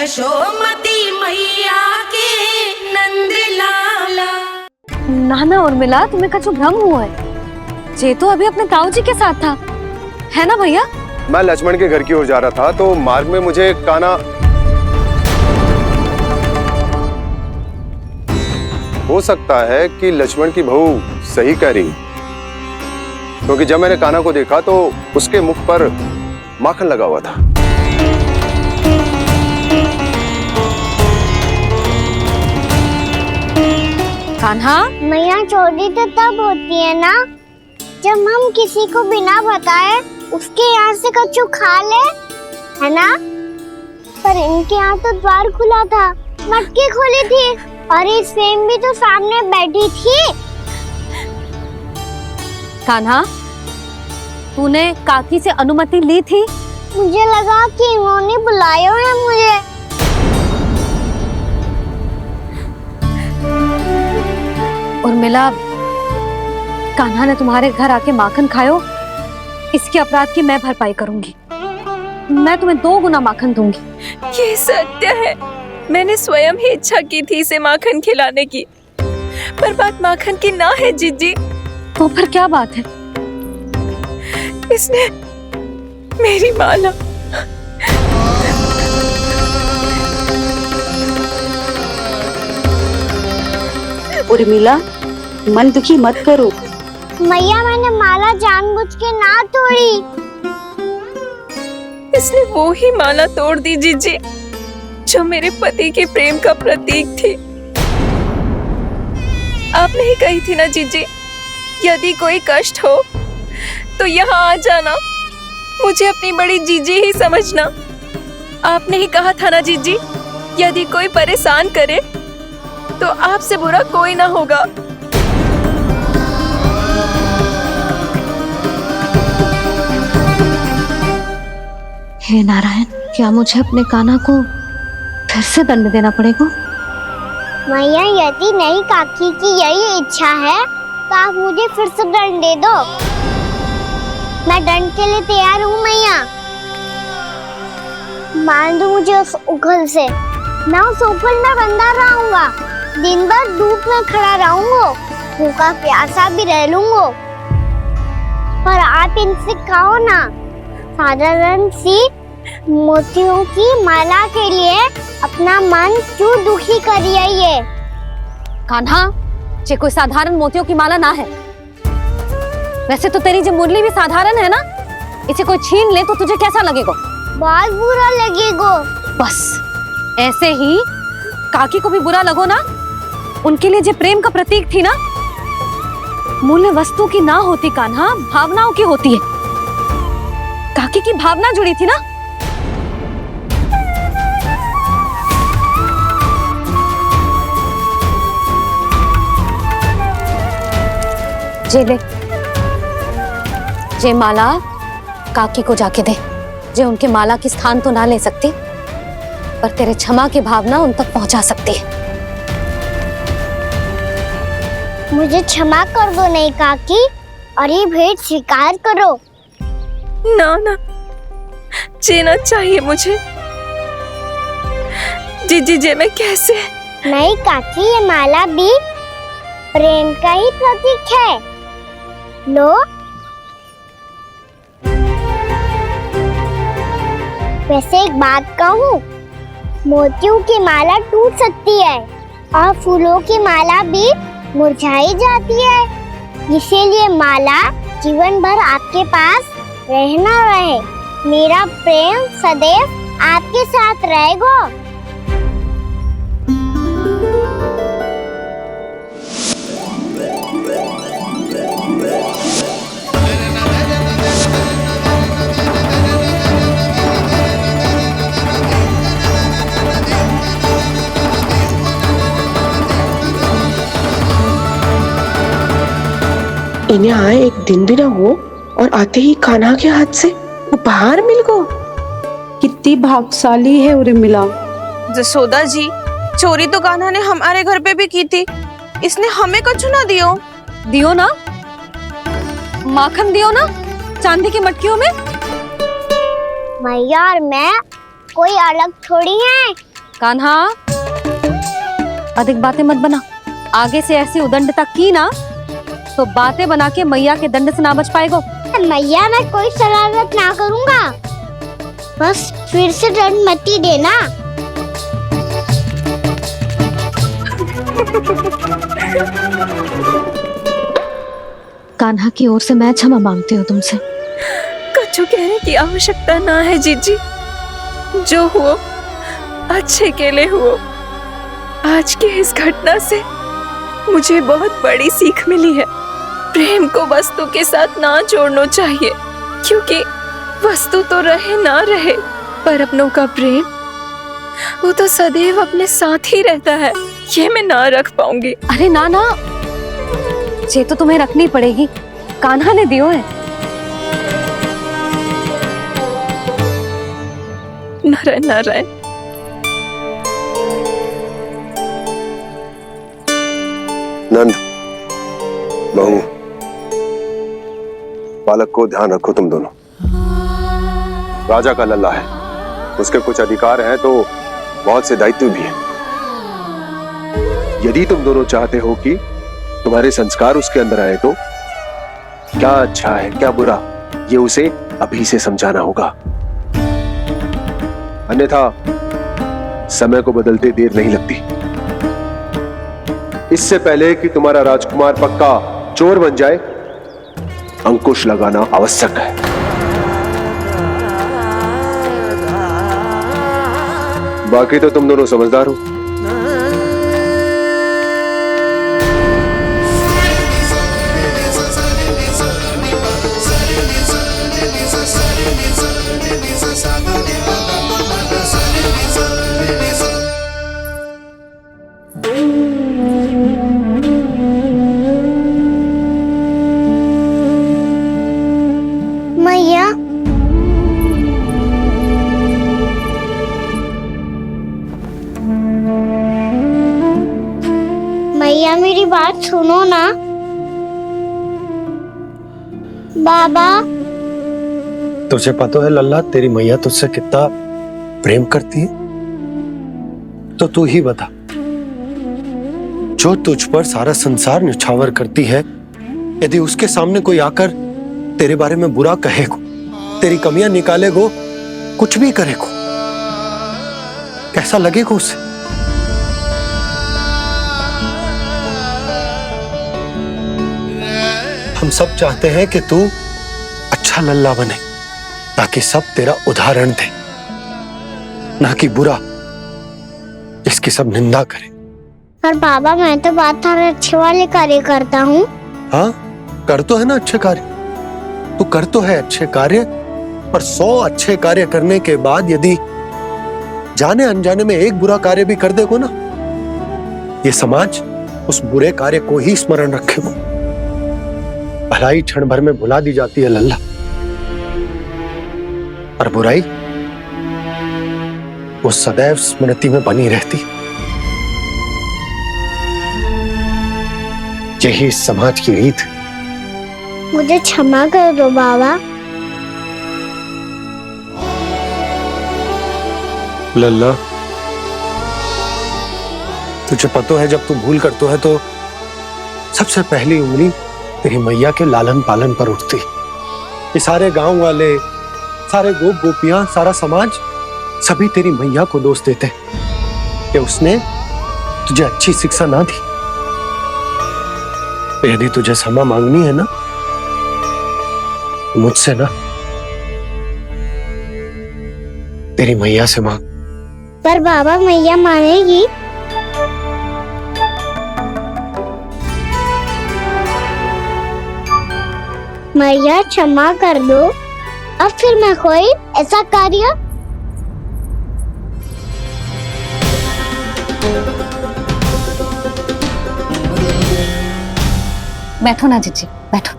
यशोमती मैया के नंद लाला। नाना उर्मिला, तुम्हें कछु भ्रम हुआ है। जे तो अभी अपने ताऊ जी के साथ था, है ना भैया? मैं लक्ष्मण के घर की ओर जा रहा था तो मार्ग में मुझे कान्हा। हो सकता है कि लक्ष्मण की बहू सही कह रही, क्योंकि जब मैंने कान्हा को देखा तो उसके मुख पर माखन लगा हुआ था। कान्हा, मैया चोरी तो तब होती है ना जब हम किसी को बिना बताए उसके यहाँ से कछु खा ले, है ना? पर इनके यहाँ तो द्वार खुला था, मटकी खुली थी और इस फेम भी तो सामने बैठी थी। कान्हा, तूने काकी से अनुमति ली थी? मुझे लगा कि इन्होंने बुलाया है मुझे। उर्मिला, कान्हा ने तुम्हारे घर आके माखन खायो, इसके अपराध की मैं भरपाई करूंगी। मैं तुम्हें 2 गुना माखन दूंगी। ये सत्य है, मैंने स्वयं ही इच्छा की थी इसे माखन खिलाने की, पर बात माखन की ना है जीजी। तो फिर क्या बात है? इसने मेरी माला। उर्मिला, मन दुखी मत करो। मैया, मैंने माला जानबूझ के ना तोड़ी। इसने वो ही माला तोड़ दी जीजी जो मेरे पति के प्रेम का प्रतीक थी। आपने ही कही थी ना जीजी, यदि कोई कष्ट हो तो यहाँ आ जाना, मुझे अपनी बड़ी जीजी ही समझना। आपने ही कहा था ना जीजी, यदि कोई परेशान करे तो आपसे बुरा कोई ना होगा। हे नारायण, क्या मुझे अपने कान्हा को फिर से दंड देना पड़ेगा? मैया, यदि नहीं काकी की यही इच्छा है तो आप मुझे फिर से दंड दे दो। मैं दंड के लिए तैयार हूँ मैया। मान दो मुझे उस उखल से, मैं उस उखल में बंधा रहूंगा, दिन भर धूप में खड़ा रहूंगा, भूखा प्यासा भी रह लूंगा। पर आप इनसे कहो ना, साधारण सी मोतियों की माला के लिए अपना मन क्यों दुखी करिए ये? कान्हा, ये कोई साधारण मोतियों की माला ना है। वैसे तो तेरी जो मुरली भी साधारण है ना, इसे कोई छीन ले तो तुझे कैसा लगेगा? बहुत बुरा लगेगा। बस ऐसे ही काकी को भी बुरा लगो ना। उनके लिए जो प्रेम का प्रतीक थी ना, मूल्य वस्तु की ना होती कान्हा, भावनाओं की होती है। काकी की भावना जुड़ी थी ना। जे ले, जे माला काकी को जाके दे। जे उनके माला की स्थान तो ना ले सकती, पर तेरे क्षमा की भावना उन तक पहुंचा सकती है। मुझे क्षमा कर दो नहीं काकी, और ये भेंट स्वीकार करो। ना ना, जीना चाहिए मुझे। जीजी जे मैं कैसे? नहीं काकी, ये माला भी प्रेम का ही प्रतीक है। लो। वैसे एक बात कहूँ, मोतियों की माला टूट सकती है और फूलों की माला भी मुरझाई जाती है। इसीलिए माला जीवन भर आपके पास रहना रहे। मेरा प्रेम सदैव आपके साथ रहेगा। इन्हें आए एक दिन भी ना हो और आते ही कान्हा के हाथ से उपहार मिल गो। कितनी भाग्यशाली है उर्मिला। जसोदा जी, चोरी तो कान्हा ने हमारे घर पे भी की थी, इसने हमें कछु ना दियो। दियो ना, माखन दियो ना, चांदी की मटकियों में। मैया और मैं कोई अलग थोड़ी हैं। कान्हा, अधिक बातें मत बना। आगे से ऐसी उदंडता की ना तो बातें बना के मैया के दंड से ना बच पाएगो। मैया, मैं कोई शरारत ना करूंगा, बस फिर से दंड मत ही देना। कान्हा की ओर से मैं क्षमा मांगती हूँ तुमसे। कुछ कहने की आवश्यकता ना है जीजी, जो हुआ अच्छे के लिए हुआ। आज की इस घटना से मुझे बहुत बड़ी सीख मिली है। प्रेम को वस्तु के साथ ना जोड़ना चाहिए, क्योंकि वस्तु तो रहे ना रहे, पर अपनों का प्रेम वो तो सदैव अपने साथ ही रहता है। ये मैं ना रख पाऊंगी। अरे ना ना, ये तो तुम्हें रखनी पड़ेगी, कान्हा ने दियो है। नारायण नारायण। नंद, बहू, बालक को ध्यान रखो तुम दोनों। राजा का लल्ला है, उसके कुछ अधिकार हैं तो बहुत से दायित्व भी हैं। यदि तुम दोनों चाहते हो कि तुम्हारे संस्कार उसके अंदर आए तो क्या अच्छा है क्या बुरा, ये उसे अभी से समझाना होगा। अन्यथा समय को बदलते देर नहीं लगती। इससे पहले कि तुम्हारा राजकुमार पक्का चोर बन जाए, अंकुश लगाना आवश्यक है। बाकी तो तुम दोनों समझदार हो। मैया, मैया मेरी बात सुनो ना। बाबा, तुझे पता है लल्ला, तेरी मैया तुझसे कितना प्रेम करती है? तो तू ही बता, जो तुझ पर सारा संसार निछावर करती है, यदि उसके सामने कोई आकर तेरे बारे में बुरा कहेगो, तेरी कमियां निकालेगो, कुछ भी करेगो, कैसा लगेगा उसे? हम सब चाहते हैं कि तू अच्छा लल्ला बने, ताकि सब तेरा उदाहरण दे, ना कि बुरा जिसकी सब निंदा करे। पर बाबा, मैं तो बात हर अच्छे वाले कार्य करता हूँ। हाँ, कर तो है ना अच्छे कार्य, तू कर तो है अच्छे कार्य, पर 100 अच्छे कार्य करने के बाद यदि जाने अनजाने में एक बुरा कार्य भी कर देगो ना, ये समाज उस बुरे कार्य को ही स्मरण रखेगो। भलाई क्षण भर में भुला दी जाती है लल्ला, और बुराई वो सदैव स्मृति में बनी रहती। यही इस समाज की रीत। मुझे क्षमा कर दो बाबा। लल्ला, तुझे पता है जब तू भूल करतो है तो सबसे पहली उंगली तेरी मैया के लालन पालन पर उठती। ये सारे गांव वाले, सारे गोप गोपियां, सारा समाज, सभी तेरी मैया को दोष देते कि उसने तुझे अच्छी शिक्षा ना दी। तो यदि तुझे क्षमा मांगनी है ना, मुझसे ना, तेरी मैया से मांग। पर बाबा, मैया मानेगी? मैया क्षमा कर दो, अब फिर मैं कोई ऐसा कार्य। बैठो ना जीजी, बैठो।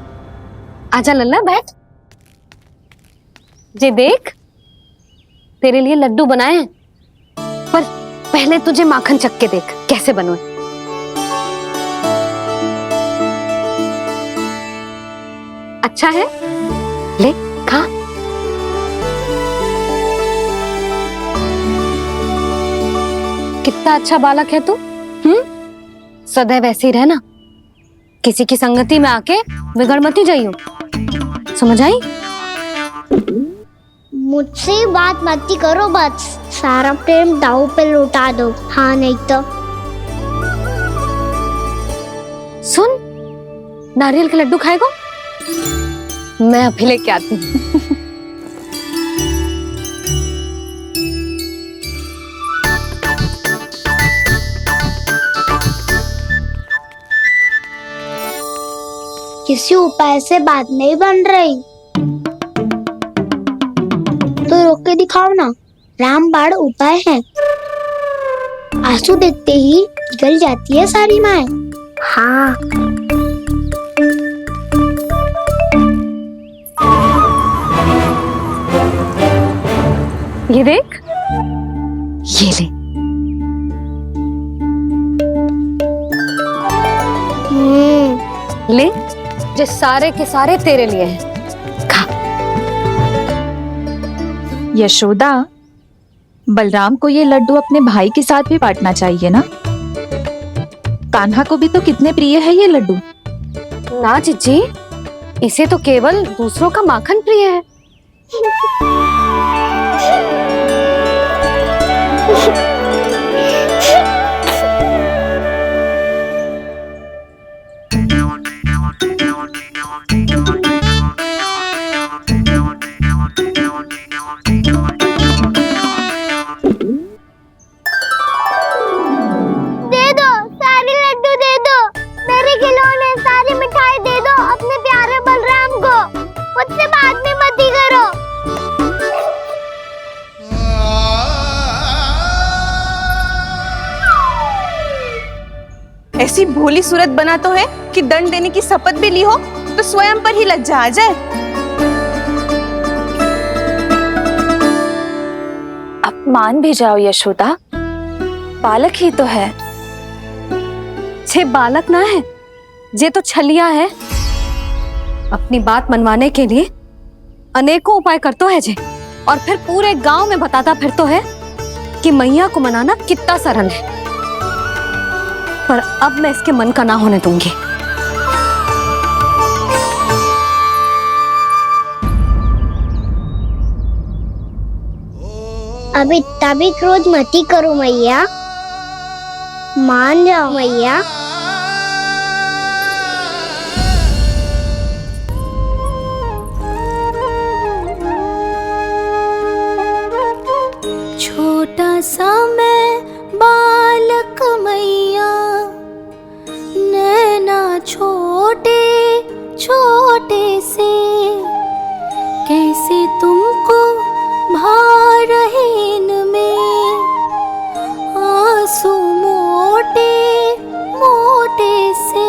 आजा लल्ला, बैठ। जे देख, तेरे लिए लड्डू बनाए हैं, पर पहले तुझे माखन चख के देख कैसे बनो। अच्छा है, ले खा। कितना अच्छा बालक है तू। सदैव ऐसे ही रहना, किसी की संगति में आके बिगड़ मत जाइयो, समझ आई? मुझसे बात मत करो, बस सारा प्रेम दाव पे लौटा दो। हाँ नहीं तो सुन, नारियल के लड्डू खाएगा? मैं अभी लेके आती हूँ। किसी उपाय से बात नहीं बन रही तो रोक के दिखाओ ना। रामबाण उपाय है, आंसू देखते ही निकल जाती है सारी माए। हाँ ये देख, ये ले। ले, जो सारे के सारे तेरे लिए हैं, खा। यशोदा, बलराम को ये लड्डू अपने भाई के साथ भी बांटना चाहिए ना। कान्हा को भी तो कितने प्रिय है ये लड्डू। ना जीजी, इसे तो केवल दूसरों का माखन प्रिय है। दे दो, सारे लड्डू दे दो, मेरे खिलौने, सारी मिठाई दे दो अपने प्यारे बलराम को। मुझसे बात में मत ही करो। ऐसी भोली सूरत बना तो है कि दंड देने की शपथ भी ली हो तो स्वयं पर ही लज्जा आ जाए। अब मान भी जाओ यशोदा, बालक ही तो है। छे बालक ना है, जे तो छलिया है। अपनी बात मनवाने के लिए अनेकों उपाय करतो है जे, और फिर पूरे गांव में बताता फिरतो है कि मैया को मनाना कितना सरल है। पर अब मैं इसके मन का ना होने दूंगी। अब इतना भी क्रोध मत ही करो मैया, मान जाओ मैया। छोटा सा मैं बालक मैया, नैना छोटे छोटे से, कैसे तुमको भा रहे इनमें आंसू मोटे मोटे से।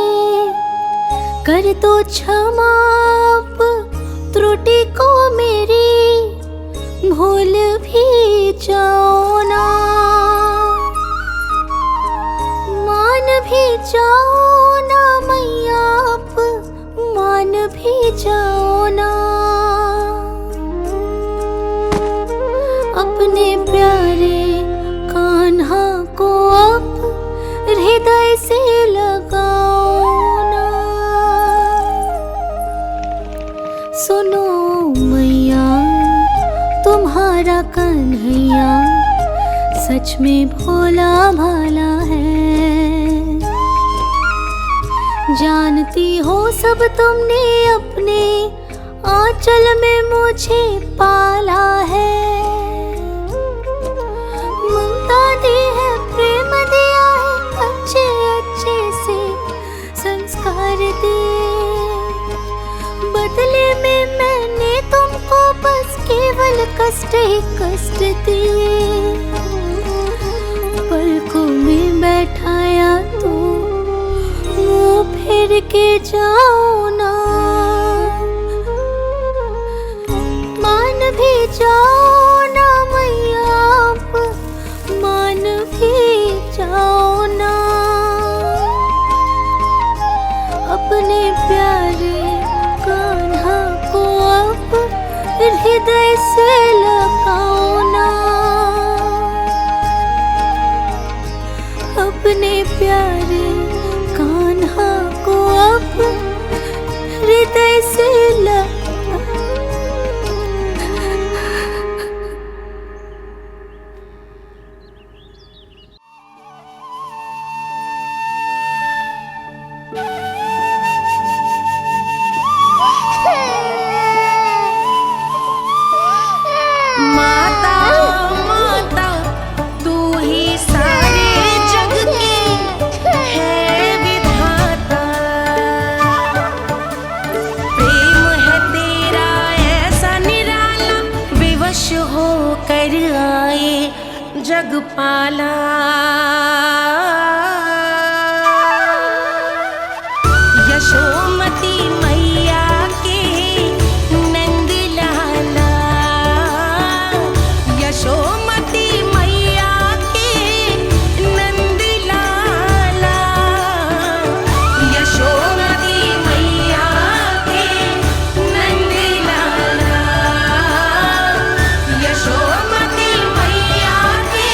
कर दो क्षमा त्रुटि को मेरी, भूल भी जाओ ना, मान भी जाओ ना मैया, आप मान भी जाओ ना। अपने प्यारे कान्हा को अब हृदय से लगाओ ना। सुनो मैया, तुम्हारा कन्हैया सच में भोला भाला है। जानती हो सब तुमने अपने आंचल में मुझे पाला है। ममता दी है, प्रेम दिया है, अच्छे अच्छे से संस्कार दिए। बदले में मैंने तुमको बस केवल कष्ट ही कष्ट दिए। पलकों में बैठाया तो मुंह फेर के जाओ ना, मान भी जाओ ना मैया, आप मान भी जाओ ना। अपने प्यारे कान्हा को अब हृदय से लगाओ ना। अपने प्यारे कान्हा को अब हृदय से लगा। जग पाला यशोमती मैया के नंद लाला, यशोमती मैया के नंद लाला, यशोमती मैया के नंद लाला, यशोमती मैया के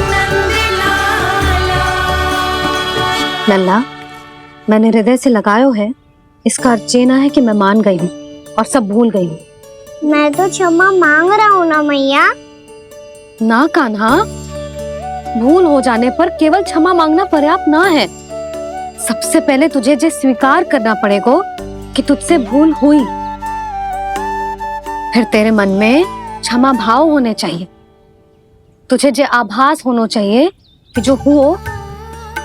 नंद लाला। लल्ला, मैंने हृदय से लगायो है, इसका अर्थ ये ना है कि मैं मान गई हूँ और सब भूल गई हूँ। मैं तो क्षमा मांग रहा हूँ ना मैया। ना कान्हा, भूल हो जाने पर केवल क्षमा मांगना पर्याप्त ना है। सबसे पहले तुझे जो स्वीकार करना पड़ेगा कि तुझसे भूल हुई, फिर तेरे मन में क्षमा भाव होने चाहिए। तुझे जो आभास होना चाहिए कि जो हुआ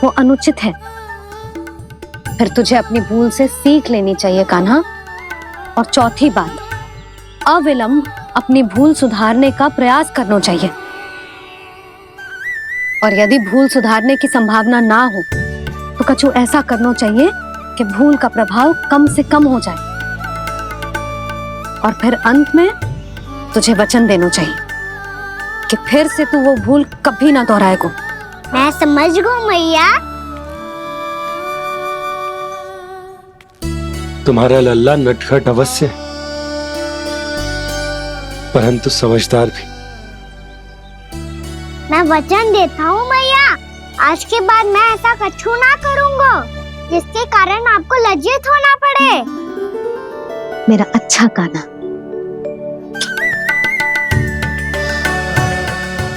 वो अनुचित है। फिर तुझे अपनी भूल से सीख लेनी चाहिए कान्हा। और चौथी बात, अविलंब अपनी भूल सुधारने का प्रयास करना चाहिए। और यदि भूल सुधारने की संभावना ना हो तो कछु ऐसा करना चाहिए कि भूल का प्रभाव कम से कम हो जाए। और फिर अंत में तुझे वचन देना चाहिए कि फिर से तू वो भूल कभी ना दोहराएगा। मैं समझ गई मैया। तुम्हारा लल्ला नटखट अवश्य है, परंतु समझदार भी। मैं वचन देता हूँ मैया, आज के बाद मैं ऐसा कछु ना करूँगा जिसके कारण आपको लज्जित होना पड़े। मेरा अच्छा कान्हा,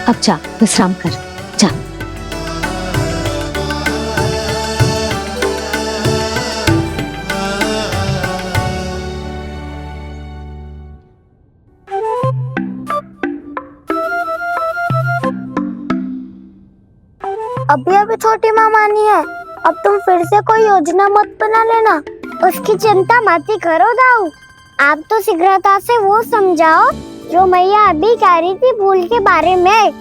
अब जा विश्राम कर, जा। अभी अभी छोटी माँ मानी है, अब तुम फिर से कोई योजना मत बना लेना। उसकी चिंता मत ही करो दाऊ। आप तो शीघ्रता से वो समझाओ जो मैया अभी कह रही थी भूल के बारे में।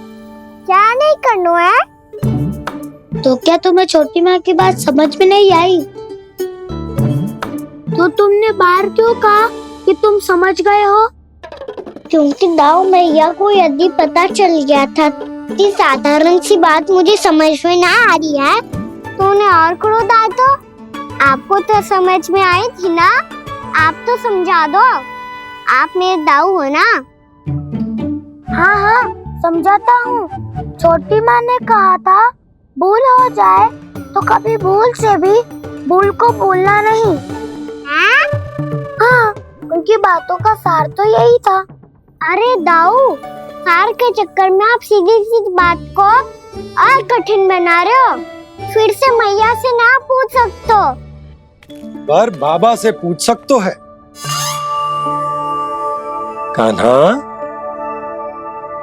क्या नहीं करना है? तो क्या तुम्हें छोटी माँ की बात समझ में नहीं आई? तो तुमने बाहर क्यों कहा कि तुम समझ गए हो? क्योंकि दाऊ मैया को यदि पता चल गया था कि साधारण सी बात मुझे समझ में ना आ रही है तो उन्हें और क्रोध आए तो? आपको तो समझ में आई थी ना, आप तो समझा दो। आप मेरे दाऊ हो ना। हाँ हाँ समझाता हूँ। छोटी माँ ने कहा था भूल हो जाए तो कभी भूल से भी भूल को भूलना नहीं। हाँ, उनकी बातों का सार तो यही था। अरे दाऊ, सार के चक्कर में आप सीधी सीधी बात को और कठिन बना रहे हो। फिर से मैया से ना पूछ सकते हो, पर बाबा से पूछ सकते है। कान्हा,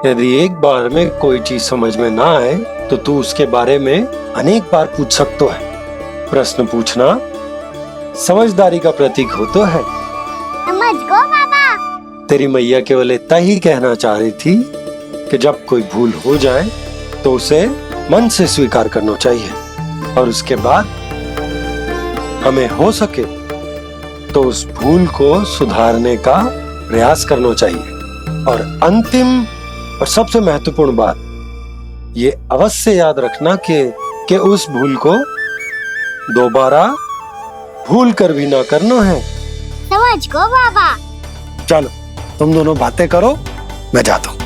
यदि एक बार में कोई चीज समझ में ना आए तो तू उसके बारे में अनेक बार पूछ सकते है। प्रश्न पूछना समझदारी का प्रतीक होता है। समझ गो बाबा। तेरी मैया केवल इतना ही कहना चाह रही थी कि जब कोई भूल हो जाए तो उसे मन से स्वीकार करना चाहिए और उसके बाद हमें हो सके तो उस भूल को सुधारने का प्रयास करना चाहिए। और अंतिम और सबसे महत्वपूर्ण बात ये अवश्य याद रखना कि उस भूल को दोबारा भूल कर भी ना करना है। समझ गो बाबा। चलो तुम दोनों बातें करो, मैं जाता हूँ।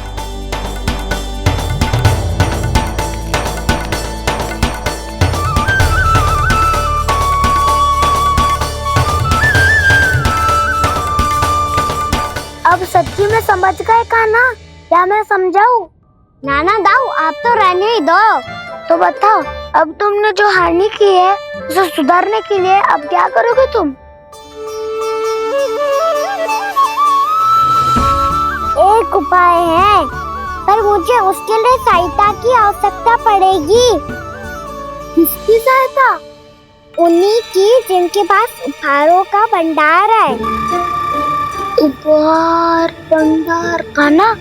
अब सच्ची में समझ गए कान्हा, क्या मैं समझाऊं? नाना दाऊ, आप तो रहने ही दो। तो बताओ, अब तुमने जो हानि की है उसे सुधारने के लिए अब क्या करोगे तुम? एक उपाय है, पर मुझे उसके लिए सहायता की आवश्यकता पड़ेगी। किसकी सहायता? उन्हीं की जिनके पास उपहारों का भंडार है। उपहार भंडार? कान्हा,